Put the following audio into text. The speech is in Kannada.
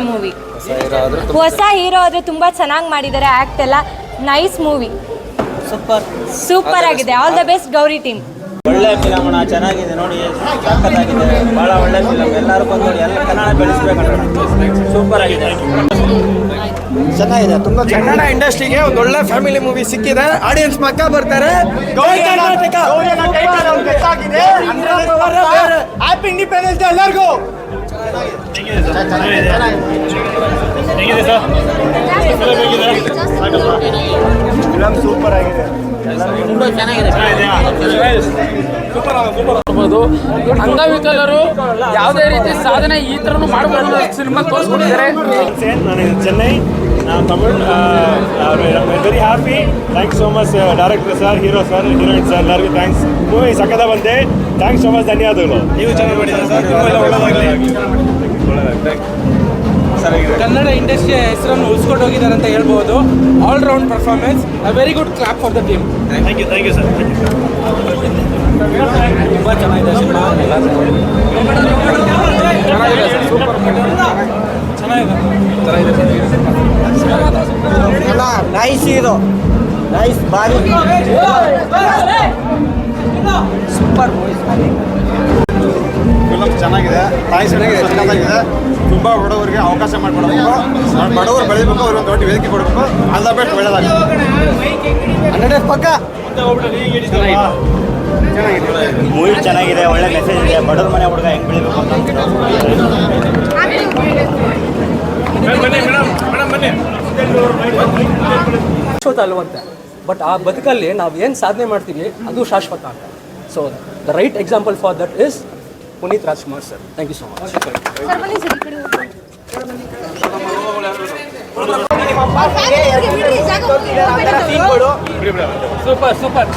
ಮೂವಿ ಹೊಸ ಹೀರೋ ಆದ್ರೆ ತುಂಬಾ ಚೆನ್ನಾಗಿ ಮಾಡಿದ್ದಾರೆ. ಆಕ್ಟ್ ಎಲ್ಲ ನೈಸ್ ಮೂವಿ, ಸೂಪರ್ ಆಗಿದೆ. All the best Gauri team. ಒಳ್ಳೆ ಫಿಲಮ್ ಚೆನ್ನಾಗಿದೆ ನೋಡಿ, ಸಖತ್ತಾಗಿದೆ, ಬಹಳ ಒಳ್ಳೆ ಫಿಲಮ್. ಎಲ್ಲರೂ ಬಂದು ನೋಡಿ, ಎಲ್ಲ ಕನ್ನಡ ಬೆಳೆಸ್ಬೇಕು. ಸೂಪರ್ ಆಗಿದೆ, ಚೆನ್ನಾಗಿದೆ, ತುಂಬಾ ಕನ್ನಡ ಇಂಡಸ್ಟ್ರಿಗೆ ಒಂದು ಒಳ್ಳೆ ಫ್ಯಾಮಿಲಿ ಮೂವಿ ಸಿಕ್ಕಿದೆ. ಆಡಿಯನ್ಸ್ ಪಕ್ಕ ಬರ್ತಾರೆ. ಹ್ಯಾಪಿ ಇಂಡಿಪೆಂಡೆನ್ಸ್ ಡೇ ಎಲ್ಲರಿಗೂ. ಫಿಲಮ್ ಸೂಪರ್ ಆಗಿದೆ, ತುಂಬಾ ಚೆನ್ನಾಗಿದೆ. ಅಂಗವಿಕಲರು ಯಾವುದೇ ರೀತಿ ಸಾಧನೆ ಈ ಥರನೂ ಮಾಡಬಹುದು ಸಿನಿಮಾ ತೋರಿಸ್ಕೊಂಡಿದ್ದಾರೆ. ನಾನು ಚೆನ್ನೈ, ನಾನು Tamil. Very happy. Thanks so much director sir, hero sir, heroine sir, ಎಲ್ಲರಿಗೂ ಥ್ಯಾಂಕ್ಸ್. ಮೂವಿ ಸಖತ್ತ ಬಂದೆ. ಥ್ಯಾಂಕ್ಸ್ ಸೋ ಮಚ್, ಧನ್ಯವಾದಗಳು. ನೀವು ಚೆನ್ನಾಗಿ ಮಾಡಿದ್ದೀರಾ ಸರ್, ಒಳ್ಳೆದಾಗಲಿ. ಕನ್ನಡ ಇಂಡಸ್ಟ್ರಿಯ ಹೆಸರನ್ನು ಉಳಿಸ್ಕೊಂಡು ಹೋಗಿದ್ದಾರೆ ಅಂತ ಹೇಳ್ಬೋದು. All round performance, a very good clap for the team. Thank you sir. ತುಂಬ ಚೆನ್ನಾಗಿದೆ ಸಿನಿಮಾ. ನೈಸ್ ಹೀರೋ, ನೈಸ್, ಬಾರಿ ಸೂಪರ್ ಮೂವಿ. ಫಿಲಮ್ ಚೆನ್ನಾಗಿದೆ, ತಾಯಿ ಚೆನ್ನಾಗಿದೆ. ತುಂಬ ಬಡವರಿಗೆ ಅವಕಾಶ ಮಾಡಿಕೊಡಬೇಕು, ಬಡವರು ಬೆಳಿಬೇಕು, ಅವ್ರಿಗೆ ಒಂದು ದೊಡ್ಡ ವೇದಿಕೆ ಕೊಡಬೇಕು. All the best, ಒಳ್ಳೆದಾಗಲಿ. 100 ಪಕ್ಕ ಮೂವಿ ಚೆನ್ನಾಗಿದೆ, ಒಳ್ಳೆ ಮೆಸೇಜ್ ಇದೆ. ಬಡವ್ರ ಮನೆ ಹುಡುಗ ಹೆಂಗೆ ಬೆಳಿಬೇಕು ಅಂತ ಶಾಶ್ವತ ಅಲ್ವಂತೆ, ಬಟ್ ಆ ಬದುಕಲ್ಲಿ ನಾವು ಏನು ಸಾಧನೆ ಮಾಡ್ತೀವಿ ಅದು ಶಾಶ್ವತ ಅಂತ. So the right example for that is Puneeth Rajkumar sir. Thank you so much. Super super.